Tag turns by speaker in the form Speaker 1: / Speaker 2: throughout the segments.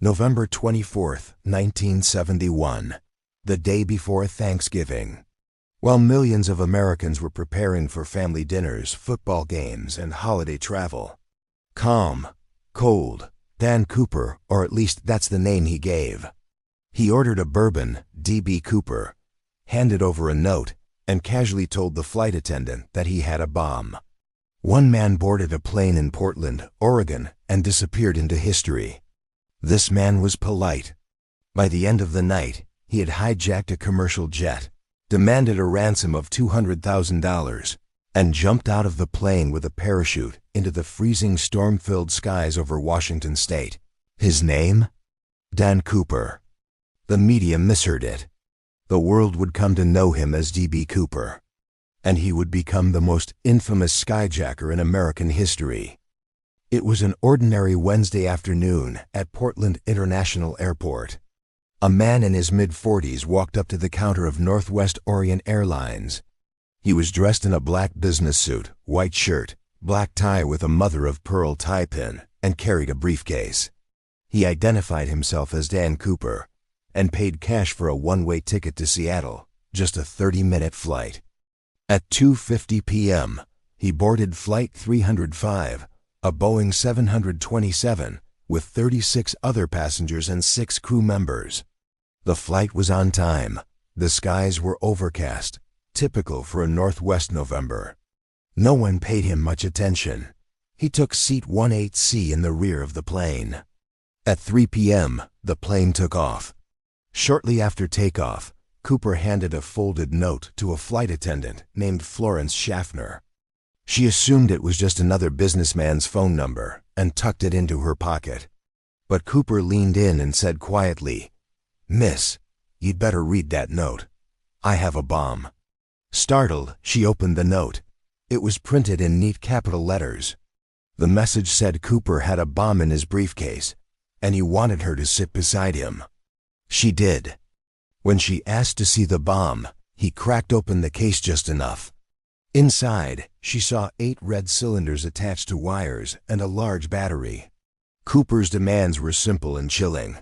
Speaker 1: November 24, 1971, the day before Thanksgiving. While millions of Americans were preparing for family dinners, football games, and holiday travel, calm, cold, Dan Cooper, or at least that's the name he gave. He ordered a bourbon, D.B. Cooper, handed over a note, and casually told the flight attendant that he had a bomb. One man boarded a plane in Portland, Oregon, and disappeared into history. This man was polite. By the end of the night, he had hijacked a commercial jet, demanded a ransom of $200,000, and jumped out of the plane with a parachute into the freezing storm-filled skies over Washington state. His name? Dan Cooper. The media misheard it. The world would come to know him as D.B. Cooper, and he would become the most infamous skyjacker in American history. It was an ordinary Wednesday afternoon at Portland International Airport. A man in his mid-40s walked up to the counter of Northwest Orient Airlines. He was dressed in a black business suit, white shirt, black tie with a mother-of-pearl tie pin, and carried a briefcase. He identified himself as Dan Cooper and paid cash for a one-way ticket to Seattle, just a 30-minute flight. At 2:50 p.m., he boarded Flight 305, a Boeing 727, with 36 other passengers and 6 crew members. The flight was on time. The skies were overcast, typical for a Northwest November. No one paid him much attention. He took seat 18C in the rear of the plane. At 3 p.m., the plane took off. Shortly after takeoff, Cooper handed a folded note to a flight attendant named Florence Schaffner. She assumed it was just another businessman's phone number and tucked it into her pocket. But Cooper leaned in and said quietly, "Miss, you'd better read that note. I have a bomb." Startled, she opened the note. It was printed in neat capital letters. The message said Cooper had a bomb in his briefcase, and he wanted her to sit beside him. She did. When she asked to see the bomb, he cracked open the case just enough. Inside, she saw 8 red cylinders attached to wires and a large battery. Cooper's demands were simple and chilling.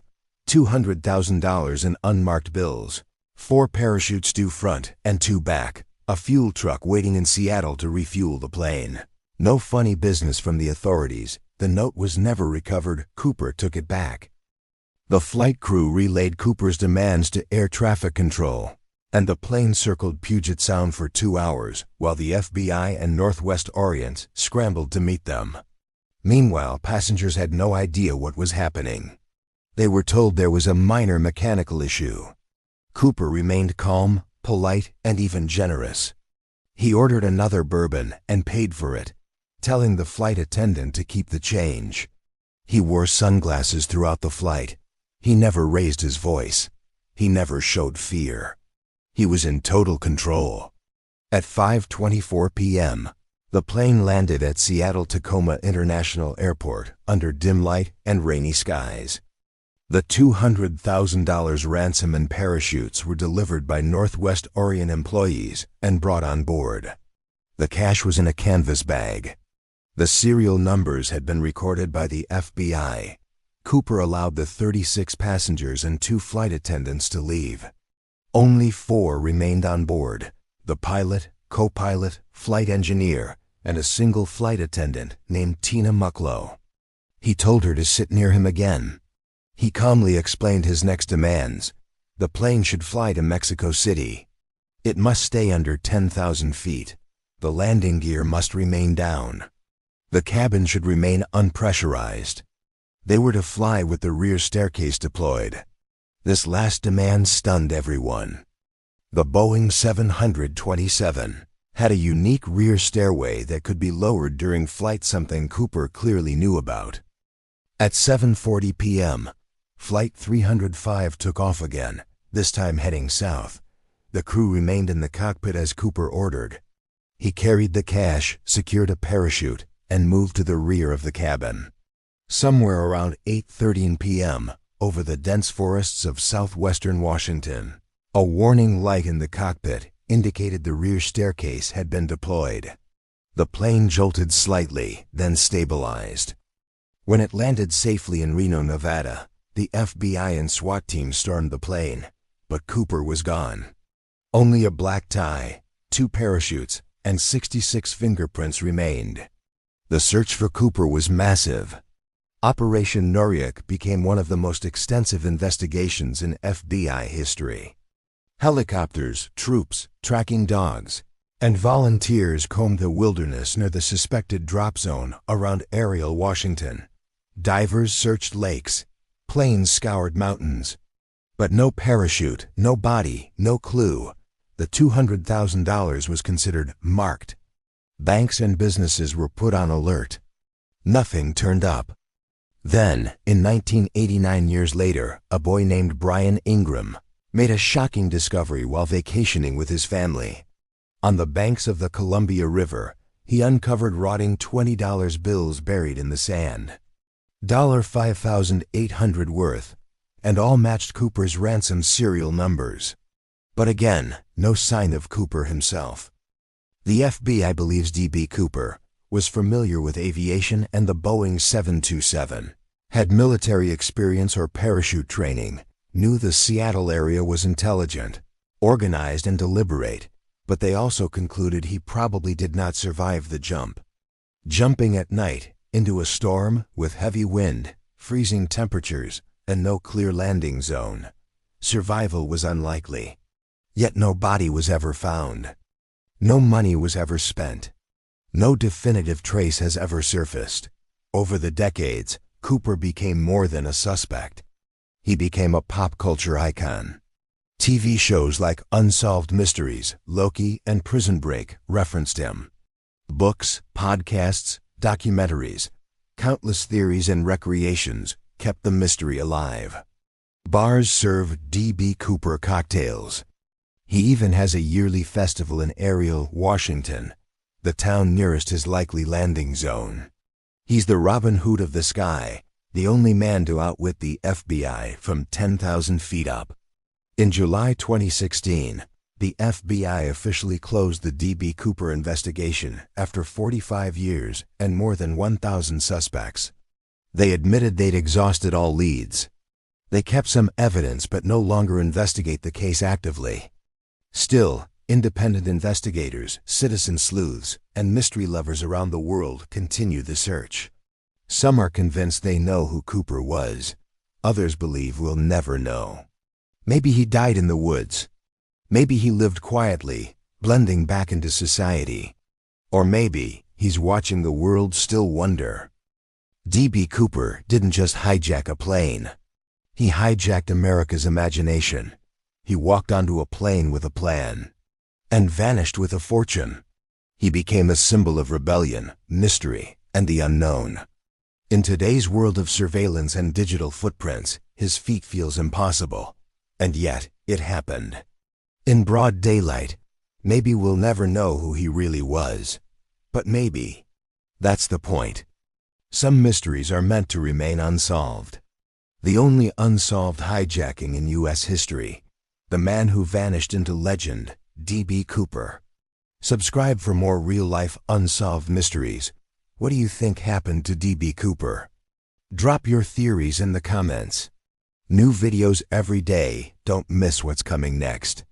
Speaker 1: $200,000 in unmarked bills, 4 parachutes due front and 2 back, a fuel truck waiting in Seattle to refuel the plane. No funny business from the authorities. The note was never recovered. Cooper took it back. The flight crew relayed Cooper's demands to air traffic control, and the plane circled Puget Sound for 2 hours while the FBI and Northwest Orient scrambled to meet them. Meanwhile, passengers had no idea what was happening. They were told there was a minor mechanical issue. Cooper remained calm, polite, and even generous. He ordered another bourbon and paid for it, telling the flight attendant to keep the change. He wore sunglasses throughout the flight. He never raised his voice. He never showed fear. He was in total control. At 5:24 p.m., the plane landed at Seattle-Tacoma International Airport under dim light and rainy skies. The $200,000 ransom and parachutes were delivered by Northwest Orient employees and brought on board. The cash was in a canvas bag. The serial numbers had been recorded by the FBI. Cooper allowed the 36 passengers and 2 flight attendants to leave. Only 4 remained on board: the pilot, co-pilot, flight engineer, and a single flight attendant named Tina Mucklow. He told her to sit near him again. He calmly explained his next demands. The plane should fly to Mexico City. It must stay under 10,000 feet. The landing gear must remain down. The cabin should remain unpressurized. They were to fly with the rear staircase deployed. This last demand stunned everyone. The Boeing 727 had a unique rear stairway that could be lowered during flight, something Cooper clearly knew about. At 7:40 p.m., Flight 305 took off again, this time heading south. The crew remained in the cockpit as Cooper ordered. He carried the cash, secured a parachute, and moved to the rear of the cabin. Somewhere around 8:13 p.m., over the dense forests of southwestern Washington, a warning light in the cockpit indicated the rear staircase had been deployed. The plane jolted slightly, then stabilized. When it landed safely in Reno, Nevada, The FBI and SWAT teams stormed the plane, but Cooper was gone. Only a black tie, 2 parachutes, and 66 fingerprints remained. The search for Cooper was massive. Operation Nouriak became one of the most extensive investigations in FBI history. Helicopters, troops, tracking dogs, and volunteers combed the wilderness near the suspected drop zone around Ariel, Washington. Divers searched lakes. Planes scoured mountains. But no parachute, no body, no clue. The $200,000 was considered marked. Banks and businesses were put on alert. Nothing turned up. Then, in 1989, years later, a boy named Brian Ingram made a shocking discovery while vacationing with his family. On the banks of the Columbia River, he uncovered rotting $20 bills buried in the sand. $5,800 worth, and all matched Cooper's ransom serial numbers. But again, no sign of Cooper himself. The FBI believes D.B. Cooper was familiar with aviation and the Boeing 727, had military experience or parachute training, knew the Seattle area was intelligent, organized and deliberate, but they also concluded he probably did not survive the jump. Jumping at night into a storm with heavy wind, freezing temperatures, and no clear landing zone. Survival was unlikely. Yet no body was ever found. No money was ever spent. No definitive trace has ever surfaced. Over the decades, Cooper became more than a suspect. He became a pop culture icon. TV shows like Unsolved Mysteries, Loki, and Prison Break referenced him. Books, podcasts, documentaries, countless theories and recreations kept the mystery alive. Bars serve D.B. Cooper cocktails. He even has a yearly festival in Ariel, Washington, the town nearest his likely landing zone. He's the Robin Hood of the sky, the only man to outwit the FBI from 10,000 feet up. In July 2016, the FBI officially closed the D.B. Cooper investigation after 45 years and more than 1,000 suspects. They admitted they'd exhausted all leads. They kept some evidence but no longer investigate the case actively. Still, independent investigators, citizen sleuths, and mystery lovers around the world continue the search. Some are convinced they know who Cooper was. Others believe we'll never know. Maybe he died in the woods. Maybe he lived quietly, blending back into society. Or maybe he's watching the world still wonder. D.B. Cooper didn't just hijack a plane. He hijacked America's imagination. He walked onto a plane with a plan and vanished with a fortune. He became a symbol of rebellion, mystery, and the unknown. In today's world of surveillance and digital footprints, his feat feels impossible. And yet, it happened. In broad daylight, maybe we'll never know who he really was. But maybe. That's the point. Some mysteries are meant to remain unsolved. The only unsolved hijacking in U.S. history. The man who vanished into legend, D.B. Cooper. Subscribe for more real-life unsolved mysteries. What do you think happened to D.B. Cooper? Drop your theories in the comments. New videos every day. Don't miss what's coming next.